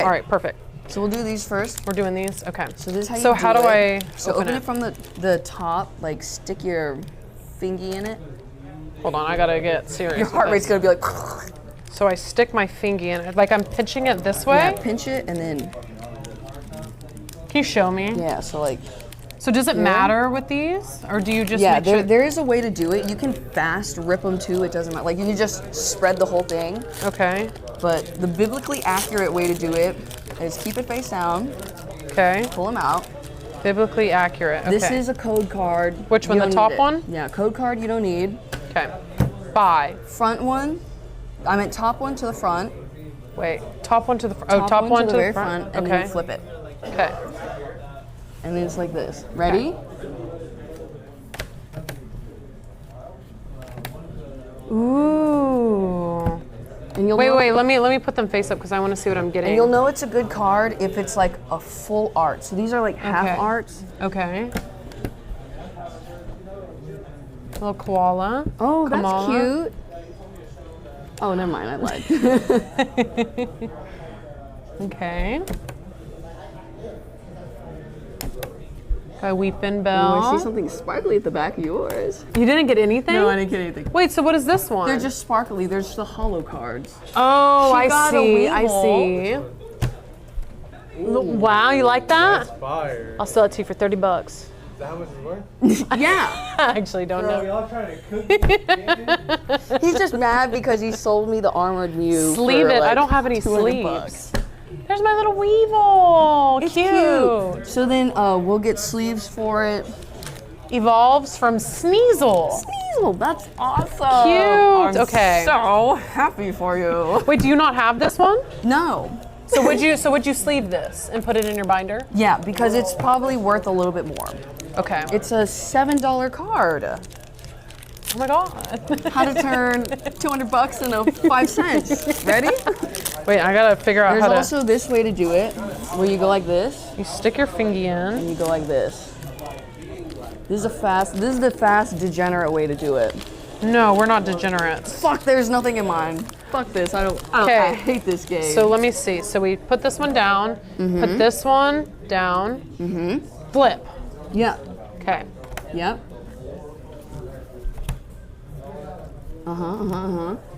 All right, perfect. So we'll do these first. We're doing these? Okay. So this is how you So how do I So open it from the top, like stick your fingy in it. Hold on, I gotta get serious. Your heart rate's gonna be like. So I stick my fingy in it, like I'm pinching it this way? Yeah, pinch it and then. Can you show me? Yeah, so like. So does it matter with these? Or do you just Yeah, make sure? there is a way to do it. You can fast rip them too, it doesn't matter. Like you can just spread the whole thing. Okay. But the biblically accurate way to do it is keep it face down. Okay. Pull them out. Biblically accurate, okay. This is a code card. Which one, the top one? Yeah, code card you don't need. Okay. Buy. Front one, I meant top one to the front. Wait, top one to the front. Oh, top one to the very front. and Okay. then you flip it. Okay. And then it's like this. Ready? Ooh. And you'll wait, let me put them face up because I want to see what I'm getting. And you'll know it's a good card if it's like a full art. So these are like half arts. Okay. Little koala. Oh, that's Kamala. cute. Oh, never mind, I lied. Okay. A weeping Oh, bell. I see something sparkly at the back of yours. You didn't get anything? No, I didn't get anything. Wait, so what is this one? They're just sparkly. They're just the hollow cards. Oh, She got a I see. Wow, you like that? That's fire. I'll sell it to you for $30. Is that how much it's worth? Yeah. I actually don't know. Y'all trying to cook me? He's just mad because he sold me the armored Mew. Sleeve for it. like I don't have any $200 sleeves. There's my little Weevil. It's cute. So then we'll get sleeves for it. Evolves from Sneasel. Sneasel, that's awesome. Cute. I'm Okay. so happy for you. Wait, do you not have this one? No. So would you sleeve this and put it in your binder? Yeah, because it's probably worth a little bit more. Okay. It's a $7 card. Oh my god. How to turn $200 into 5 cents. Ready? Wait, I gotta figure out There's how to. also this way to do it, where you go like this, You stick your fingy in. and you go like this. This is the fast, degenerate way to do it. No, we're not degenerates. Fuck, there's nothing in mine. Fuck this, I Okay. hate this game. So let me see. So we put this one down, put this one down, flip. yeah, Okay. yep.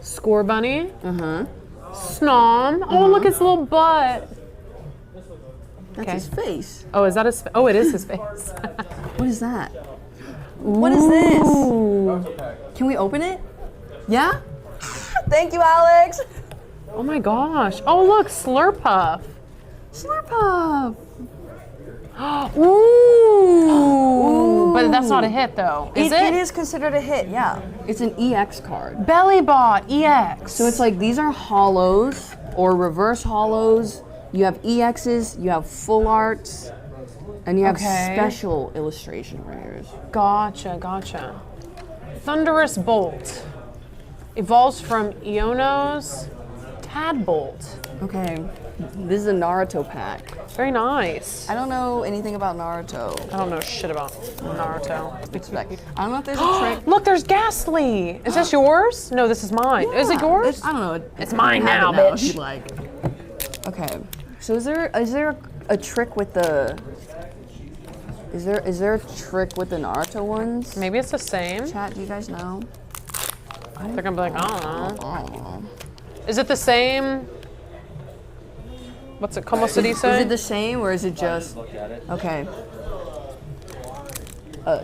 Score bunny. Snom. Oh, look, his little butt. That's Okay. his face. Oh, is that his? Oh, it is his face. What is that? What is this? Ooh. Can we open it? Yeah? Thank you, Alex. Oh my gosh. Oh, look, Slurpuff. Slurpuff. Ooh. But that's not a hit, though. Is it? It is considered a hit, yeah. It's an EX card. Bellybot EX. So it's like these are hollows or reverse hollows. You have EXs, you have full arts, and you have special illustration rares. Gotcha. Thunderous Bolt. Evolves from Iono's Tadbolt. Okay, this is a Naruto pack. Very nice. I don't know anything about Naruto. I don't know shit about Naruto. I don't know if there's a trick. Look, there's Ghastly. Is this yours? No, this is mine. Is it yours? I don't know. It's mine I have now, it now, bitch. if you'd like. Okay, so is there a trick with the? Is there a trick with the Naruto ones? Maybe it's the same. Chat, do you guys know? They're gonna be like, I don't know. I don't know. Is it the same? What's it? Como se dice? Is it the same or is it just? Okay.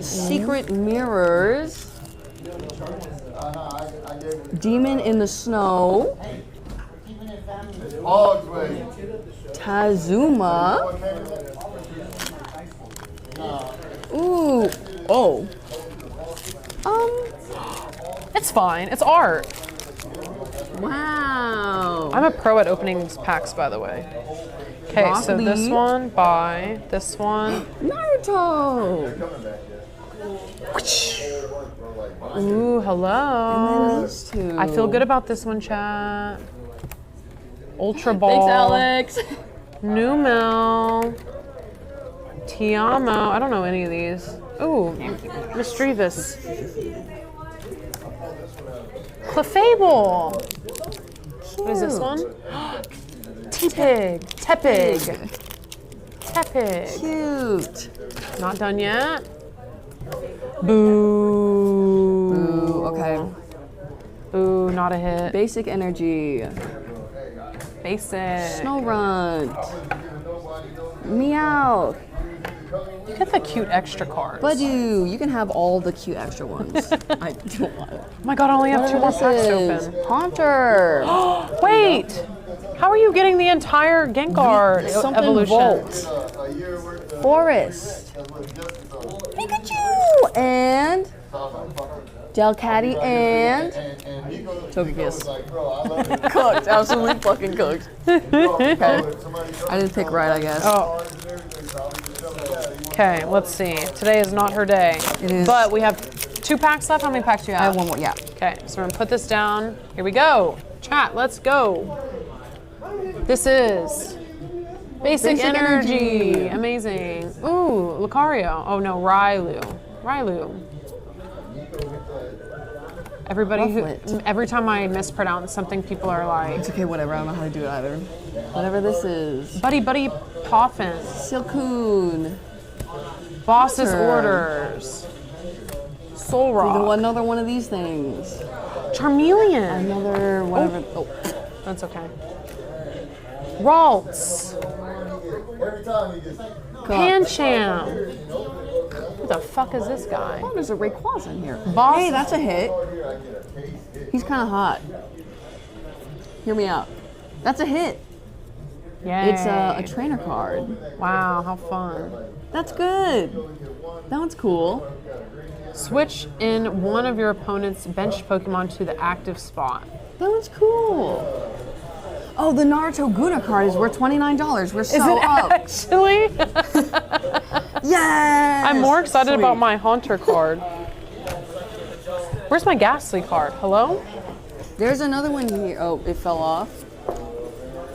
Secret mirrors. Demon in the snow. Tazuma. Ooh. Oh. It's fine. It's art. Wow. I'm a pro at opening these packs, by the way. Okay, so Broccoli. this one, buy. This one. Naruto. Ooh, hello. And then these two. I feel good about this one, chat. Ultra Ball. Thanks, Alex. Numel. Tiamo. I don't know any of these. Ooh, Mischievous. Clefable. What is this one? T-Pig. Tepig. Tepig. Cute. Not done yet. Boo. Ooh, okay. Boo, not a hit. Basic energy. Basic. Snow runt. Meow. You get the cute extra cards. Badoo. You can have all the cute extra ones. I don't want it. Oh my god, I only have 2 more packs open. Haunter. Wait! How are you getting the entire Gengar Something evolution? Volt. Forest. Pikachu. And Delcatty and Togekiss. Cooked. Absolutely fucking cooked. Okay. I didn't pick right, I guess. Oh. Okay, let's see. Today is not her day. It is. But we have 2 packs left. How many packs do you I have? have one more, yeah. Okay, so we're gonna put this down. Here we go. Chat, let's go. This is Basic Energy. Amazing. Ooh, Lucario. Oh no, Railu. Every time I mispronounce something, people are like, It's okay, whatever. I don't know how to do it either. Whatever this is. Buddy Poffin. Silcoon. Boss's Haunter. Orders. Solrock. Another one of these things. Charmeleon. Another whatever. Oh. That's okay. Ralts. Pancham. Who the fuck is this guy? Oh, there's a Rayquaza in here. Boss. Hey, that's a hit. He's kind of hot. Hear me out. That's a hit. Yay. It's a trainer card. Wow, how fun. That's good. That one's cool. Switch in one of your opponent's benched Pokemon to the active spot. That one's cool. Oh, the Naruto Guna card is worth $29. We're so Is it up. actually? Yes! I'm more excited Sweet. about my Haunter card. Where's my Ghastly card? Hello? There's another one here. Oh, it fell off.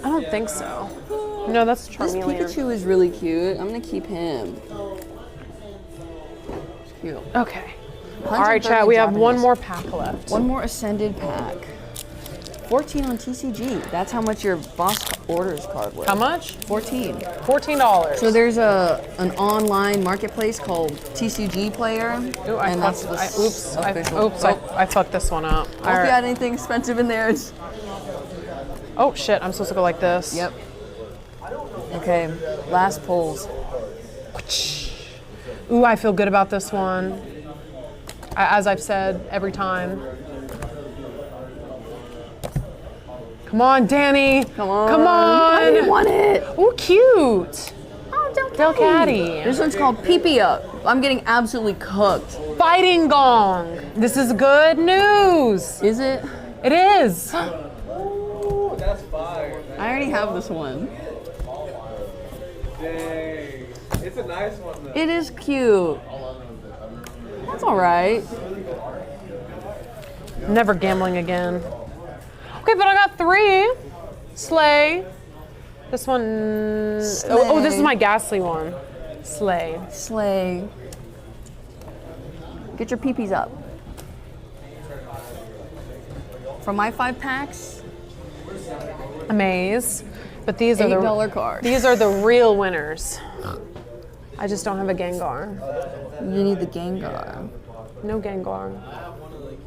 I don't think so. No, that's This Charmeleon. Pikachu is really cute. I'm gonna keep him. It's cute. Okay. All right, chat. We have one more pack left. One more Ascended pack. 14 on TCG. That's how much your boss orders card was. How much? 14. $14. So there's an online marketplace called TCG Player. Ooh, and that's the official. I fucked this one up. Hope you had anything expensive in there. Oh shit, I'm supposed to go like this. Yep. Okay, last pulls. Ooh, I feel good about this one. As I've said every time. Come on, Danny. Come on. Come on. I didn't want it. Ooh, cute. Oh, Delcatty. This one's called Pee Up. I'm getting absolutely cooked. Fighting Gong. This is good news. Is it? It is. Ooh, that's fire. I already have this one. Dang. It's a nice one though. It is cute. That's all right. Never gambling again. Okay, but I got 3. Slay. This one. Oh, this is my Ghastly one. Slay. Slay. Get your peepees up. From my 5 packs, Amaze. But these are $8 card. These are the real winners. I just don't have a Gengar. You need the Gengar. No Gengar.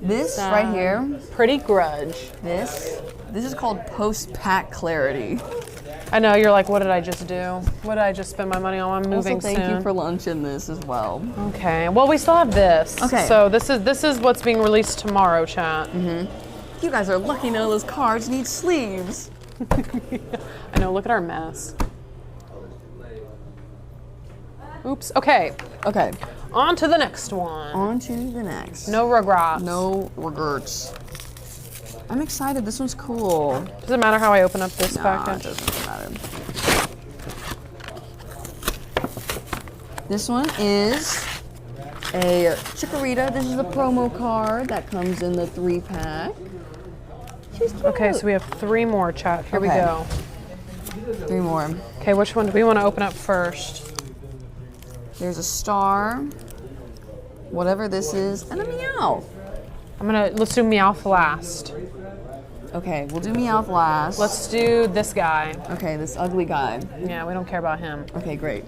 This right here, Pretty Grudge. this is called post-pack clarity. I know, you're like, what did I just do? What did I just spend my money on? I'm moving Also, thank soon. you for lunch in this as well. Okay, well, we still have this. Okay. So this is what's being released tomorrow, chat. You guys are lucky none of those cards need sleeves. I know, look at our mess. Oops, okay. Okay, On to the next one. on to the next. No regrets. No regrets. I'm excited. This one's cool. Does it matter how I open up this Nah, it package? doesn't matter. This one is a Chikorita. This is a promo card that comes in the 3-pack. She's cute. Okay, so we have 3 more, chat. Here we Okay. go. 3 more. Okay, which one do we want to open up first? There's a star, whatever this is, and a meow. Let's do Meowth last. Okay, we'll do Meowth last. Let's do this guy. Okay, this ugly guy. Yeah, we don't care about him. Okay, great.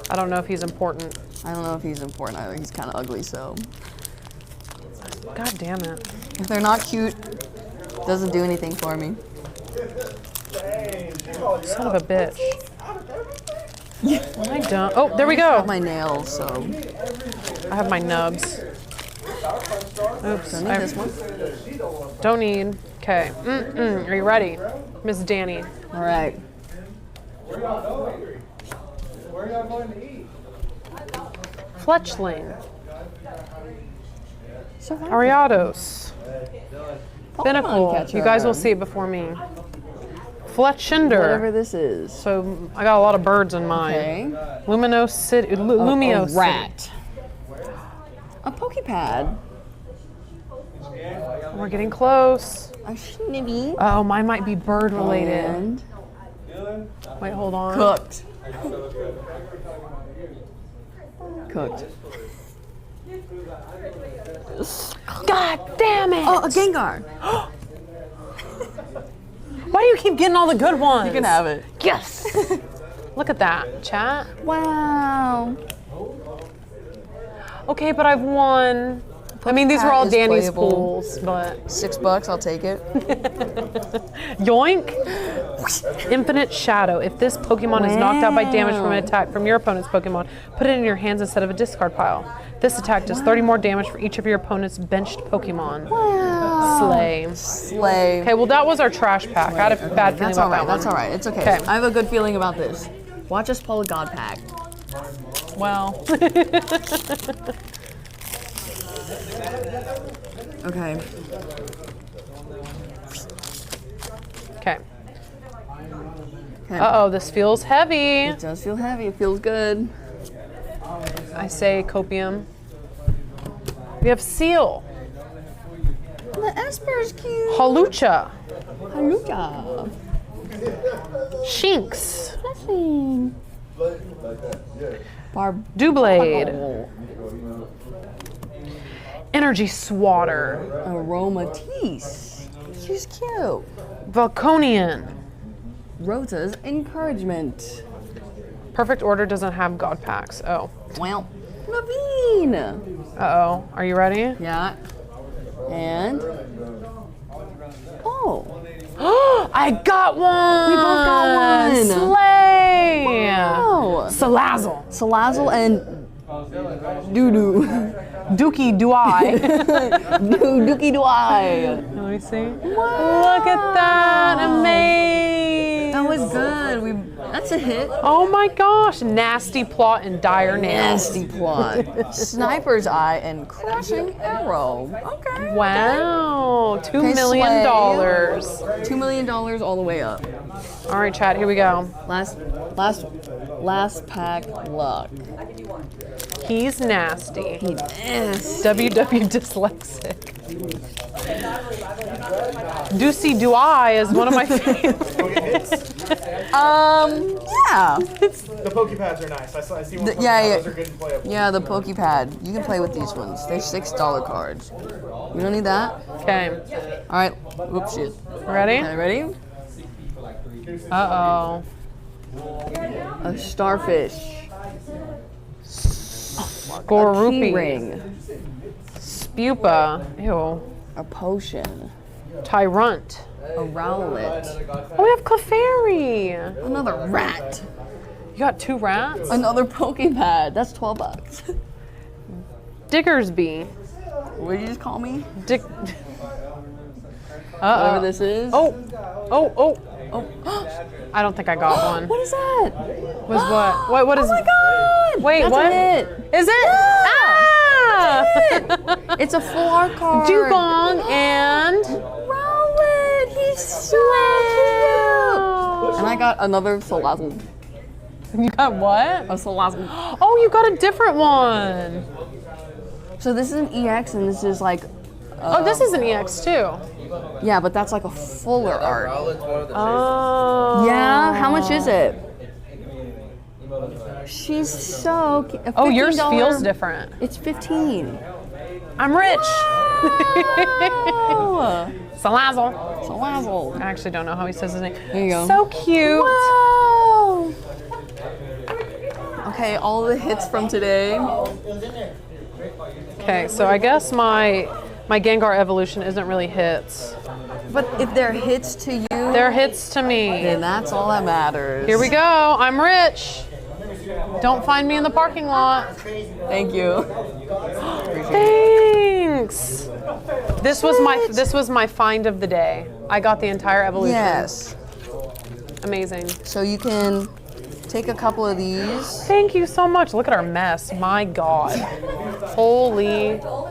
I don't know if he's important. I don't know if he's important either. He's kind of ugly, so. God damn it. If they're not cute, doesn't do anything for me. Son of a bitch. I don't. Oh, there we go. My nails, so. I have my nubs. Oops. Don't need this one. Don't need. Okay. Are you ready? Miss Danny. All right. Where y'all going to eat? Fletchling. So Ariados. Pinnacle. catcher. You guys will see it before me. Fletchinder. Whatever this is. So I got a lot of birds in mine. Okay. Luminos City. Lumio A City. rat. A Poképad. We're getting close. A Snivy. Oh, mine might be bird related. And Wait, hold on. cooked. Cooked. God damn it! Oh, a Gengar. Why do you keep getting all the good ones? You can have it. Yes! Look at that, chat. Wow. Okay, but I've won. I mean, these were all is Danny's playable. pools, but $6, I'll take it. yoink! Infinite Shadow. If this Pokemon is knocked out by damage from an attack from your opponent's Pokemon, put it in your hands instead of a discard pile. This attack does 30 more damage for each of your opponent's benched Pokemon. Wow. Slay. Slay. Okay, well that was our trash pack. I had a bad feeling That's about all right. that one. That's all right. It's okay. Okay. I have a good feeling about this. Watch us pull a God pack. Well. Okay. Okay. Okay. Uh-oh, this feels heavy. It does feel heavy. It feels good. I say copium. We have Seal. The Esper's cute. Halucha. Halucha. Shinx. Blessing. Barb. Doublade. Energy Swatter. Aromatisse. She's cute. Volcanion. Rosa's encouragement. Perfect Order doesn't have God packs. Oh. Well, Naveen. Uh-oh. Are you ready? Yeah. And. Oh. I got one! We both got one. Slay! Wow. Salazzle. Salazzle and Doo-doo. Dookie do I. Dookie do I. Let me see. Look at that. Amazing. That was good. That's a hit. Oh my gosh. Nasty Plot and Dire Nails. Nasty plot. Sniper's Eye and Crashing Arrow. Okay. Wow. $2 Okay, million. $2 million all the way up. All right, chat. Here we go. Last pack luck. He's nasty. Yes. WW dyslexic. Doocy Do I is one of my favorites. Yeah. The Pokepads are nice. I see one. Yeah. Those are good and playable. Yeah, the Poképad. You can play with these ones. They're $6 cards. You don't need that? Okay. All right. Oops, shit. Ready? Okay, ready? Uh-oh. A starfish. Gorupi. Ring. Spupa. Ew. A potion. Tyrunt. A Rowlet. Oh, we have Clefairy. Another rat. You got 2 rats? Another Poképad. That's $12. Diggersby. What did you just call me? Dick. Whatever Uh-oh. this is. Oh. Oh. I don't think I got one. What is that? Was what? What is Oh my god! Wait, That's what? A hit. Is it? Yeah. Ah! It's a full art card. Dugong and Rowlet. He's so cute. And I got another Salazzle. you got what? A Salazzle. Oh, you got a different one. So this is an EX and this is like. Oh, this is an EX too. Yeah, but that's like a fuller art. Oh. Yeah, how much is it? She's so cute. Oh, yours $15. feels different. It's 15. I'm rich. Salazzle. Salazzle. I actually don't know how he says his name. There you go. So cute. Wow. Okay, all the hits from today. Okay, so I guess my Gengar evolution isn't really hits. But if they're hits to you, They're hits to me. then that's all that matters. Here we go. I'm rich. Don't find me in the parking lot. Thank you. Thanks. This was my find of the day. I got the entire evolution. Yes. Amazing. So you can take a couple of these. Thank you so much. Look at our mess. My God. Holy